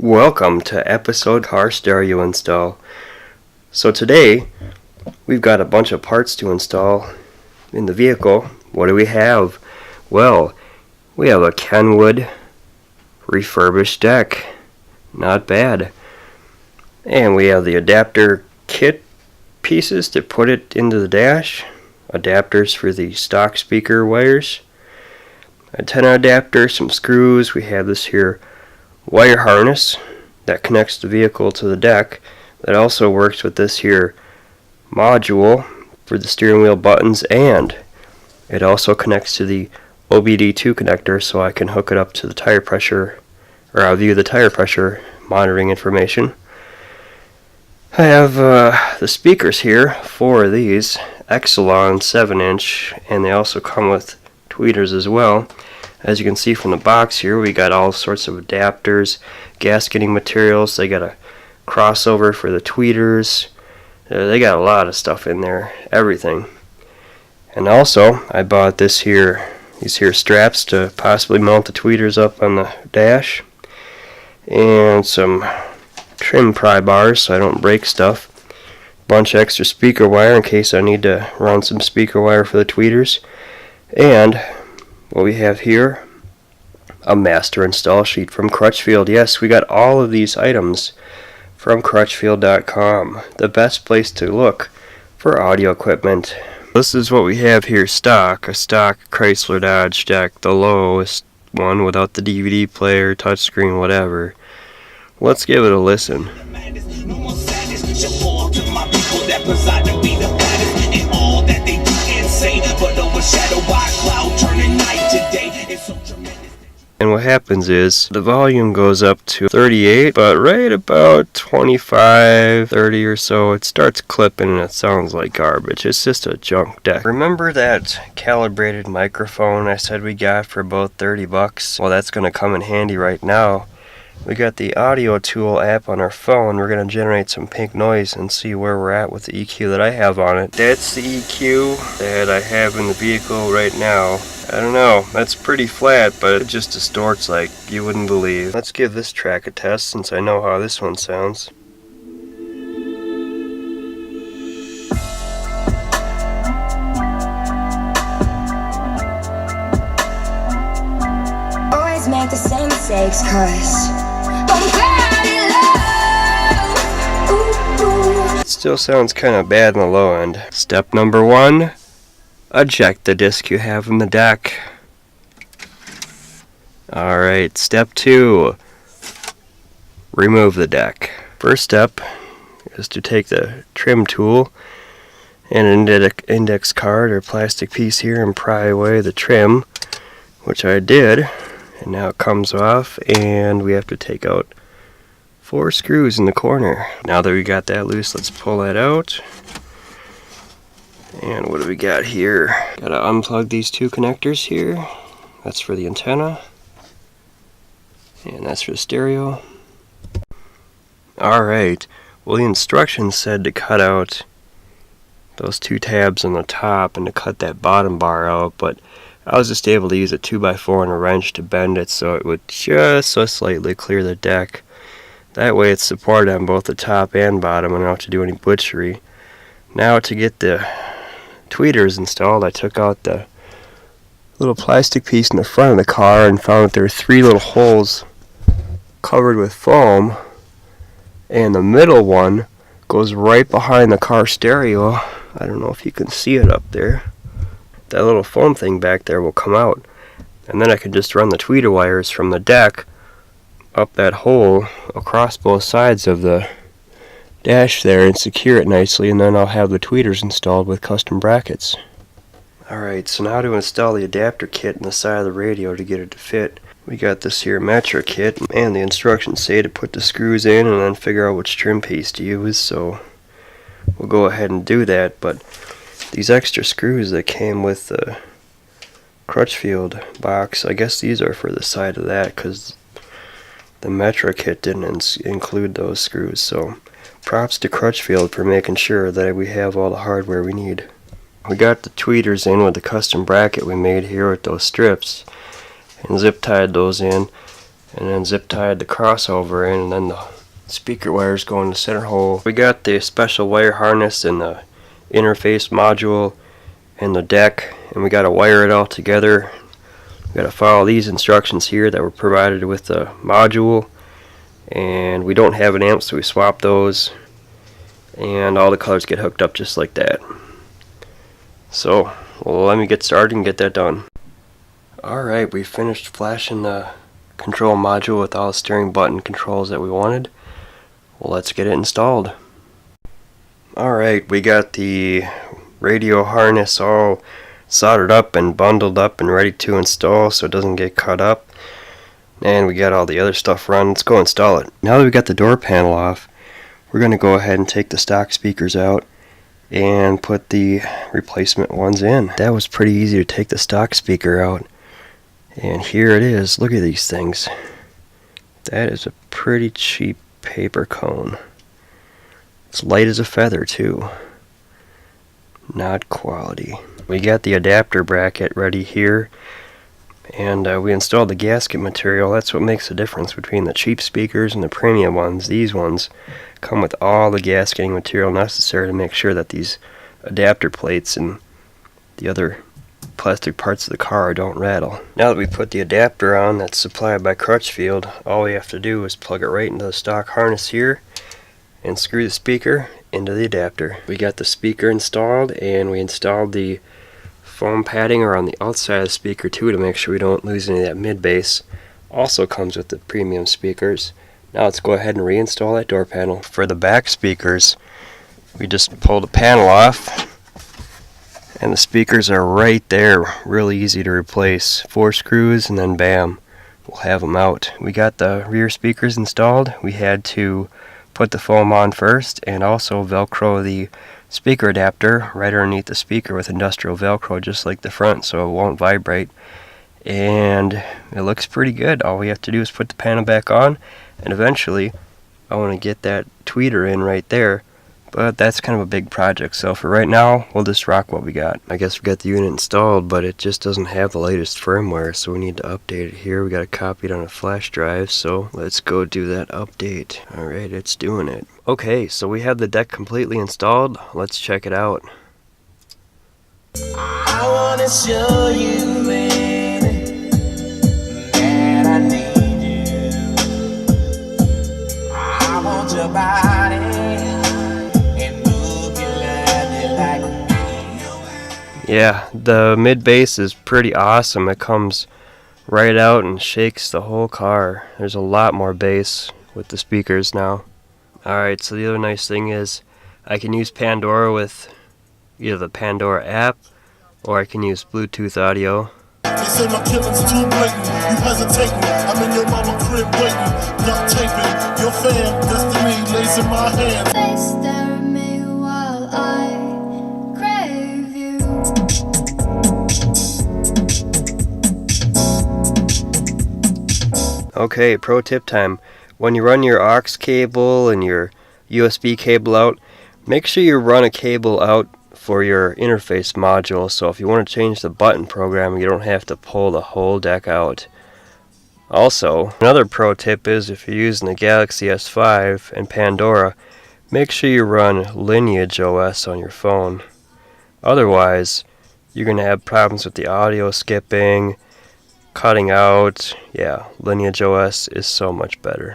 Welcome to episode car stereo install. So today we've got a bunch of parts to install in the vehicle. What do we have? Well, we have a Kenwood refurbished deck. Not bad. And we have the adapter kit pieces to put it into the dash. Adapters for the stock speaker wires. Antenna adapter, some screws. We have this here wire harness that connects the vehicle to the deck. That also works with this here module for the steering wheel buttons, and it also connects to the OBD2 connector, so I can hook it up to the tire pressure, or I'll view the tire pressure monitoring information. I have the speakers here, 4 of these, eXcelon 7-inch, and they also come with tweeters as well. As you can see from the box here, we got all sorts of adapters, gasketing materials. They got a crossover for the tweeters. They got a lot of stuff in there, everything. And also, I bought these here straps to possibly mount the tweeters up on the dash, and some trim pry bars so I don't break stuff. Bunch of extra speaker wire in case I need to run some speaker wire for the tweeters. And what we have here, a master install sheet from Crutchfield. Yes, we got all of these items from Crutchfield.com, the best place to look for audio equipment. This is what we have here, stock, a stock Chrysler Dodge deck, the lowest one without the DVD player, touchscreen, whatever. Let's give it a listen. And what happens is the volume goes up to 38, but right about 25, 30 or so, it starts clipping and it sounds like garbage. It's just a junk deck. Remember that calibrated microphone I said we got for about 30 bucks? Well, that's going to come in handy right now. We got the Audio Tool app on our phone. We're going to generate some pink noise and see where we're at with the EQ that I have on it. That's the EQ that I have in the vehicle right now. I don't know, that's pretty flat, but it just distorts like you wouldn't believe. Let's give this track a test since I know how this one sounds. Always make the same mistakes, 'cause it still sounds kind of bad in the low end. Step number 1, eject the disc you have in the deck. Alright, step 2, remove the deck. First step is to take the trim tool and an index card or plastic piece here and pry away the trim, which I did, and now it comes off, and we have to take out 4 screws in the corner. Now that we got that loose, let's pull that out. And what do we got here? Gotta unplug these 2 connectors here. That's for the antenna, and that's for the stereo. Alright, well, the instructions said to cut out those 2 tabs on the top and to cut that bottom bar out, but I was just able to use a 2x4 and a wrench to bend it so it would just so slightly clear the deck. That way it's supported on both the top and bottom, and I don't have to do any butchery. Now to get the tweeters installed, I took out the little plastic piece in the front of the car and found that there were 3 little holes covered with foam, and the middle one goes right behind the car stereo. I don't know if you can see it up there. That little foam thing back there will come out, and then I can just run the tweeter wires from the deck up that hole across both sides of the dash there and secure it nicely, and then I'll have the tweeters installed with custom brackets. Alright, so now to install the adapter kit in the side of the radio to get it to fit. We got this here metric kit, and the instructions say to put the screws in and then figure out which trim piece to use, so we'll go ahead and do that. But these extra screws that came with the Crutchfield box, I guess these are for the side of that because the metric kit didn't include those screws, so props to Crutchfield for making sure that we have all the hardware we need. We got the tweeters in with the custom bracket we made here with those strips and zip tied those in, and then zip tied the crossover in, and then the speaker wires go in the center hole. We got the special wire harness and the interface module and the deck, and we got to wire it all together. We got to follow these instructions here that were provided with the module, and we don't have an amp, so we swap those, and all the colors get hooked up just like that. So let me get started and get that done. Alright, we finished flashing the control module with all the steering button controls that we wanted. Well, let's get it installed. Alright, we got the radio harness all soldered up and bundled up and ready to install so it doesn't get cut up. And we got all the other stuff run. Let's go install it. Now that we got the door panel off, we're going to go ahead and take the stock speakers out and put the replacement ones in. That was pretty easy to take the stock speaker out. And here it is. Look at these things. That is a pretty cheap paper cone. It's light as a feather too. Not quality. We got the adapter bracket ready here, and we installed the gasket material. That's what makes the difference between the cheap speakers and the premium ones. These ones come with all the gasketing material necessary to make sure that these adapter plates and the other plastic parts of the car don't rattle. Now that we put the adapter on that's supplied by Crutchfield, all we have to do is plug it right into the stock harness here and screw the speaker into the adapter. We got the speaker installed, and we installed the foam padding around the outside of the speaker too to make sure we don't lose any of that mid bass. Also comes with the premium speakers. Now let's go ahead and reinstall that door panel. For the back speakers, we just pull the panel off, and the speakers are right there, really easy to replace. 4 screws and then bam, we'll have them out. We got the rear speakers installed. We had to put the foam on first and also velcro the speaker adapter right underneath the speaker with industrial velcro just like the front so it won't vibrate, and it looks pretty good. All we have to do is put the panel back on, and eventually I want to get that tweeter in right there, but that's kind of a big project, so for right now we'll just rock what we got. I guess we got the unit installed, but it just doesn't have the latest firmware, so we need to update it here. We got to copy it on a flash drive, so let's go do that update. Alright, it's doing it. Okay, so we have the deck completely installed. Let's check it out. I wanna show you, man, that I need you. I want your body and move you like me. Yeah, the mid bass is pretty awesome. It comes right out and shakes the whole car. There's a lot more bass with the speakers now. Alright, so the other nice thing is I can use Pandora with either the Pandora app or I can use Bluetooth audio. They say my killing's too blatant. You hesitating. I'm in your mama crib waiting. Not taping. Your fam, destiny lays in my hands. They stare at me while I crave you. Okay, pro tip time. When you run your aux cable and your USB cable out, make sure you run a cable out for your interface module, so if you want to change the button program, you don't have to pull the whole deck out. Also, another pro tip is if you're using the Galaxy S5 and Pandora, make sure you run Lineage OS on your phone. Otherwise, you're going to have problems with the audio skipping, cutting out. Yeah, Lineage OS is so much better.